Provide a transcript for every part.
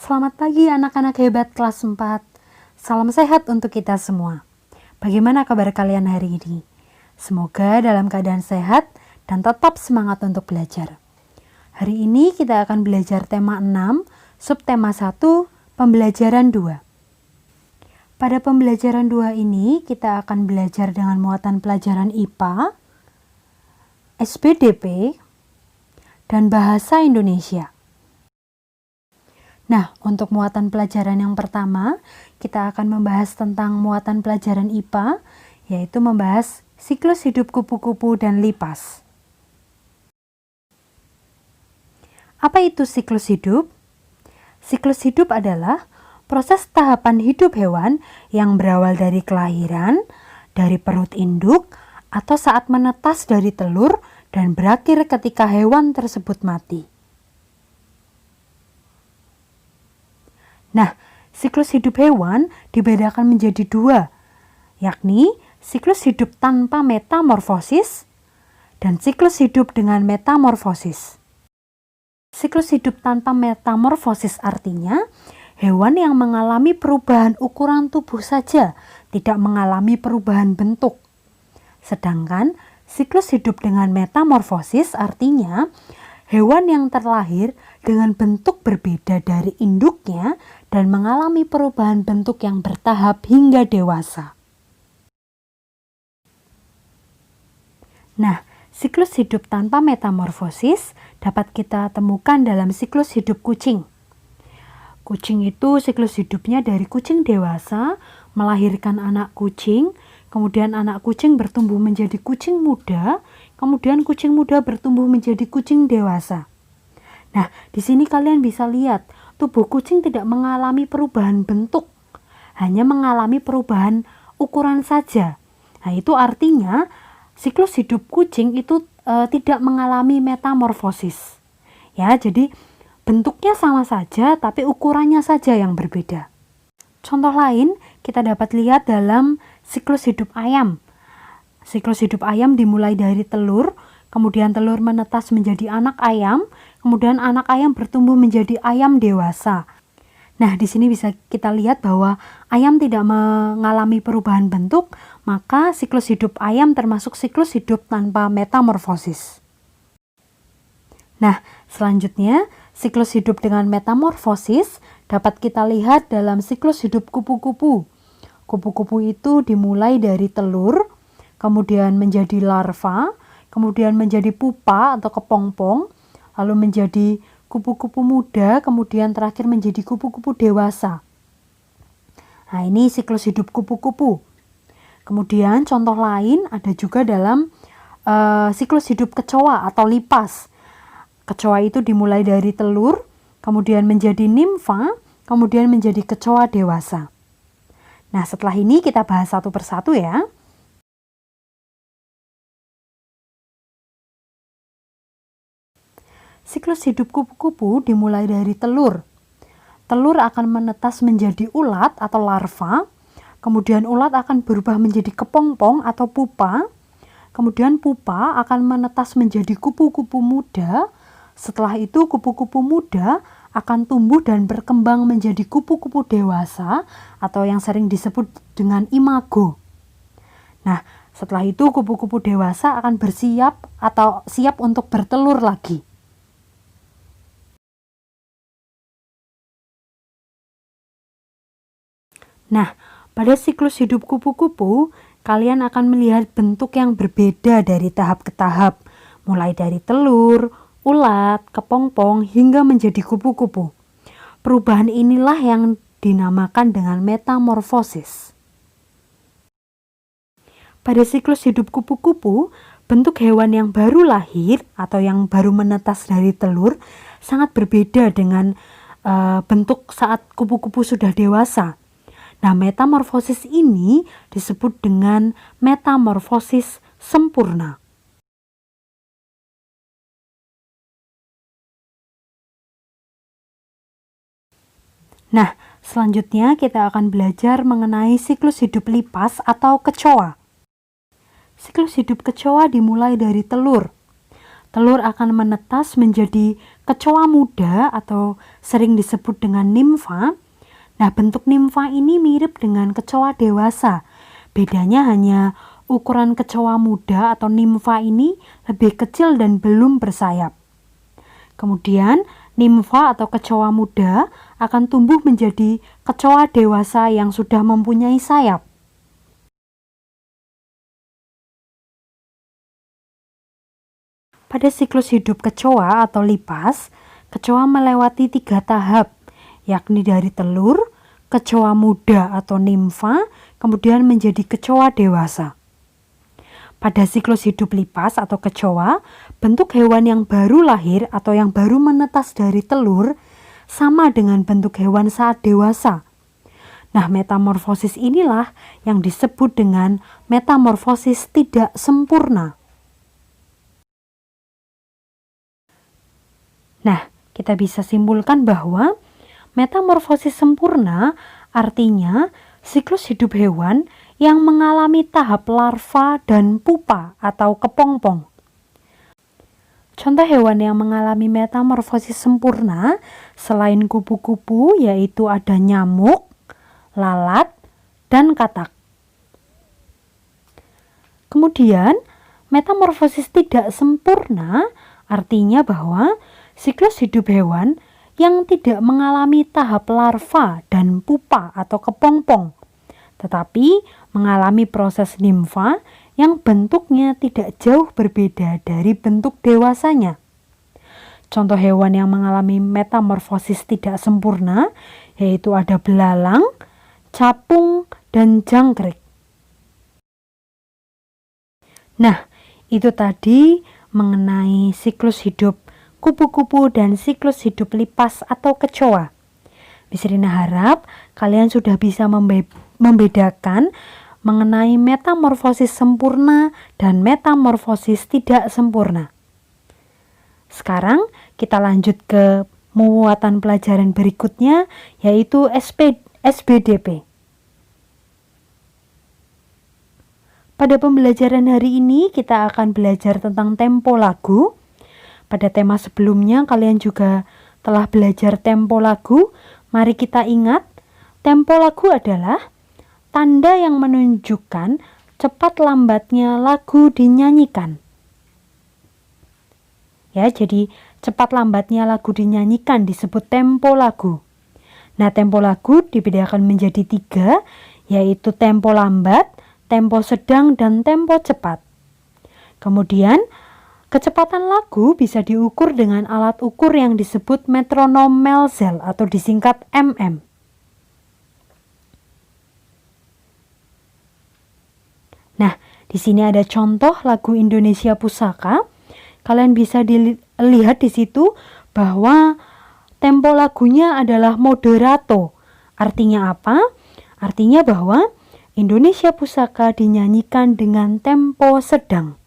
Selamat pagi anak-anak hebat kelas 4. Salam sehat untuk kita semua. Bagaimana kabar kalian hari ini? Semoga dalam keadaan sehat dan tetap semangat untuk belajar. Hari ini kita akan belajar tema 6, subtema 1, pembelajaran 2. Pada pembelajaran 2 ini kita akan belajar dengan muatan pelajaran IPA, SPDP, dan bahasa Indonesia. Nah, untuk muatan pelajaran yang pertama, kita akan membahas tentang muatan pelajaran IPA, yaitu membahas siklus hidup kupu-kupu dan lipas. Apa itu siklus hidup? Siklus hidup adalah proses tahapan hidup hewan yang berawal dari kelahiran, dari perut induk, atau saat menetas dari telur dan berakhir ketika hewan tersebut mati. Nah, siklus hidup hewan dibedakan menjadi dua, yakni siklus hidup tanpa metamorfosis dan siklus hidup dengan metamorfosis. Siklus hidup tanpa metamorfosis artinya hewan yang mengalami perubahan ukuran tubuh saja, tidak mengalami perubahan bentuk. Sedangkan siklus hidup dengan metamorfosis artinya hewan yang terlahir dengan bentuk berbeda dari induknya dan mengalami perubahan bentuk yang bertahap hingga dewasa. Nah, siklus hidup tanpa metamorfosis dapat kita temukan dalam siklus hidup kucing. Kucing itu siklus hidupnya dari kucing dewasa, melahirkan anak kucing, kemudian anak kucing bertumbuh menjadi kucing muda, kemudian kucing muda bertumbuh menjadi kucing dewasa. Nah, di sini kalian bisa lihat, tubuh kucing tidak mengalami perubahan bentuk, hanya mengalami perubahan ukuran saja. Nah, itu artinya siklus hidup kucing itu tidak mengalami metamorfosis. Ya, jadi bentuknya sama saja, tapi ukurannya saja yang berbeda. Contoh lain, kita dapat lihat dalam siklus hidup ayam. Siklus hidup ayam dimulai dari telur, kemudian telur menetas menjadi anak ayam, kemudian anak ayam bertumbuh menjadi ayam dewasa. Nah, di sini bisa kita lihat bahwa ayam tidak mengalami perubahan bentuk, maka siklus hidup ayam termasuk siklus hidup tanpa metamorfosis. Nah, selanjutnya, siklus hidup dengan metamorfosis dapat kita lihat dalam siklus hidup kupu-kupu. Kupu-kupu itu dimulai dari telur, kemudian menjadi larva, kemudian menjadi pupa atau kepompong, lalu menjadi kupu-kupu muda, kemudian terakhir menjadi kupu-kupu dewasa. Nah, ini siklus hidup kupu-kupu. Kemudian contoh lain ada juga dalam siklus hidup kecoa atau lipas. Kecoa itu dimulai dari telur, kemudian menjadi nimfa, kemudian menjadi kecoa dewasa. Nah, setelah ini kita bahas satu persatu ya. Siklus hidup kupu-kupu dimulai dari telur. Telur akan menetas menjadi ulat atau larva, kemudian ulat akan berubah menjadi kepompong atau pupa, kemudian pupa akan menetas menjadi kupu-kupu muda. Setelah itu kupu-kupu muda akan tumbuh dan berkembang menjadi kupu-kupu dewasa atau yang sering disebut dengan imago. Nah, setelah itu kupu-kupu dewasa akan bersiap atau siap untuk bertelur lagi. Nah, pada siklus hidup kupu-kupu, kalian akan melihat bentuk yang berbeda dari tahap ke tahap, mulai dari telur, ulat, kepompong, hingga menjadi kupu-kupu. Perubahan inilah yang dinamakan dengan metamorfosis. Pada siklus hidup kupu-kupu, bentuk hewan yang baru lahir atau yang baru menetas dari telur sangat berbeda dengan bentuk saat kupu-kupu sudah dewasa. Nah, metamorfosis ini disebut dengan metamorfosis sempurna. Nah, selanjutnya kita akan belajar mengenai siklus hidup lipas atau kecoa. Siklus hidup kecoa dimulai dari telur. telur akan menetas menjadi kecoa muda atau sering disebut dengan nimfa. Nah, bentuk nimfa ini mirip dengan kecoa dewasa. Bedanya hanya ukuran kecoa muda atau nimfa ini lebih kecil dan belum bersayap. Kemudian, nimfa atau kecoa muda akan tumbuh menjadi kecoa dewasa yang sudah mempunyai sayap. Pada siklus hidup kecoa atau lipas, kecoa melewati 3 tahap, yakni dari telur, kecoa muda atau nimfa, kemudian menjadi kecoa dewasa. Pada siklus hidup lipas atau kecoa, bentuk hewan yang baru lahir atau yang baru menetas dari telur sama dengan bentuk hewan saat dewasa. Nah, metamorfosis inilah yang disebut dengan metamorfosis tidak sempurna. Nah, kita bisa simpulkan bahwa metamorfosis sempurna artinya siklus hidup hewan yang mengalami tahap larva dan pupa atau kepompong. Contoh hewan yang mengalami metamorfosis sempurna selain kupu-kupu yaitu ada nyamuk, lalat, dan katak. Kemudian, metamorfosis tidak sempurna artinya bahwa siklus hidup hewan yang tidak mengalami tahap larva dan pupa atau kepompong, tetapi mengalami proses nimfa yang bentuknya tidak jauh berbeda dari bentuk dewasanya. Contoh hewan yang mengalami metamorfosis tidak sempurna yaitu ada belalang, capung, dan jangkrik. Nah, itu tadi mengenai siklus hidup kupu-kupu dan siklus hidup lipas atau kecoa. Miss Rina harap kalian sudah bisa membedakan mengenai metamorfosis sempurna dan metamorfosis tidak sempurna. Sekarang kita lanjut ke muatan pelajaran berikutnya yaitu SBDP. Pada pembelajaran hari ini kita akan belajar tentang tempo lagu. Pada tema sebelumnya kalian juga telah belajar tempo lagu. Mari kita ingat, tempo lagu adalah tanda yang menunjukkan cepat lambatnya lagu dinyanyikan. Ya, jadi cepat lambatnya lagu dinyanyikan disebut tempo lagu. Nah, tempo lagu dibedakan menjadi 3, yaitu tempo lambat, tempo sedang, dan tempo cepat. Kemudian, kecepatan lagu bisa diukur dengan alat ukur yang disebut metronom Melzel atau disingkat MM. Nah, di sini ada contoh lagu Indonesia Pusaka. Kalian bisa dilihat di situ bahwa tempo lagunya adalah moderato. Artinya apa? Artinya bahwa Indonesia Pusaka dinyanyikan dengan tempo sedang.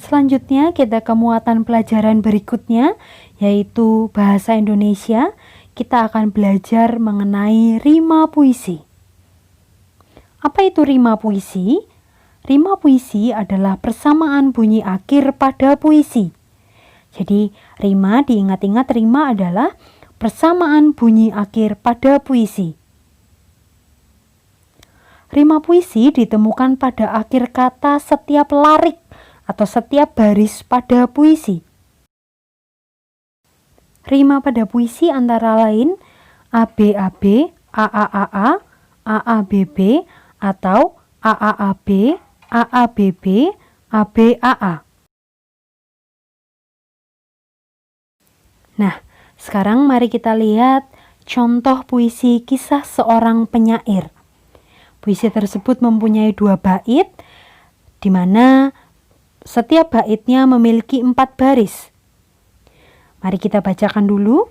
Selanjutnya kita ke muatan pelajaran berikutnya yaitu bahasa Indonesia. Kita akan belajar mengenai rima puisi. Apa itu rima puisi? Rima puisi adalah persamaan bunyi akhir pada puisi. Jadi rima, diingat-ingat, rima adalah persamaan bunyi akhir pada puisi. Rima puisi ditemukan pada akhir kata setiap larik atau setiap baris pada puisi. Rima pada puisi antara lain ABAB, AAAA, AABB, atau AAAB, AABB, ABAA. Nah, sekarang mari kita lihat contoh puisi kisah seorang penyair. Puisi tersebut mempunyai 2 bait, di mana setiap baitnya memiliki 4 baris. Mari kita bacakan dulu.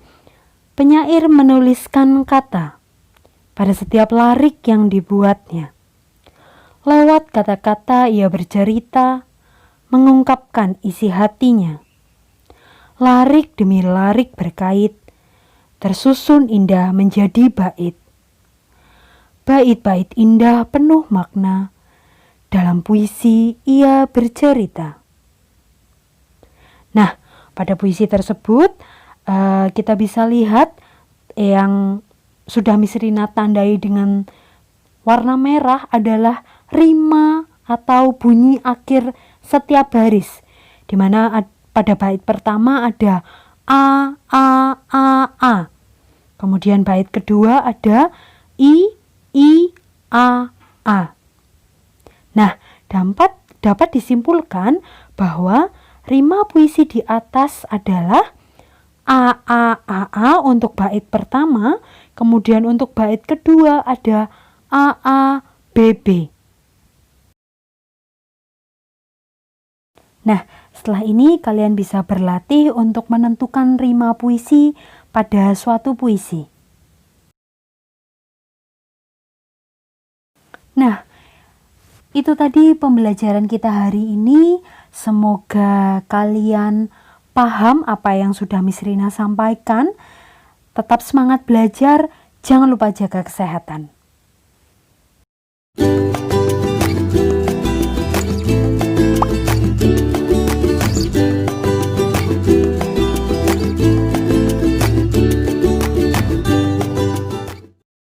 Penyair menuliskan kata pada setiap larik yang dibuatnya. Lewat kata-kata ia bercerita, mengungkapkan isi hatinya. Larik demi larik berkait, tersusun indah menjadi bait. Bait-bait indah penuh makna, Dalam puisi ia bercerita. Nah, pada puisi tersebut kita bisa lihat yang sudah Miss Rina tandai dengan warna merah adalah rima atau bunyi akhir setiap baris, di mana pada bait pertama ada a a a a. Kemudian bait kedua ada i a a. Nah, dapat disimpulkan bahwa rima puisi di atas adalah a a untuk bait pertama, kemudian untuk bait kedua ada a b b. Nah, setelah ini kalian bisa berlatih untuk menentukan rima puisi pada suatu puisi. Nah, itu tadi pembelajaran kita hari ini. Semoga kalian paham apa yang sudah Miss Rina sampaikan. Tetap semangat belajar, jangan lupa jaga kesehatan.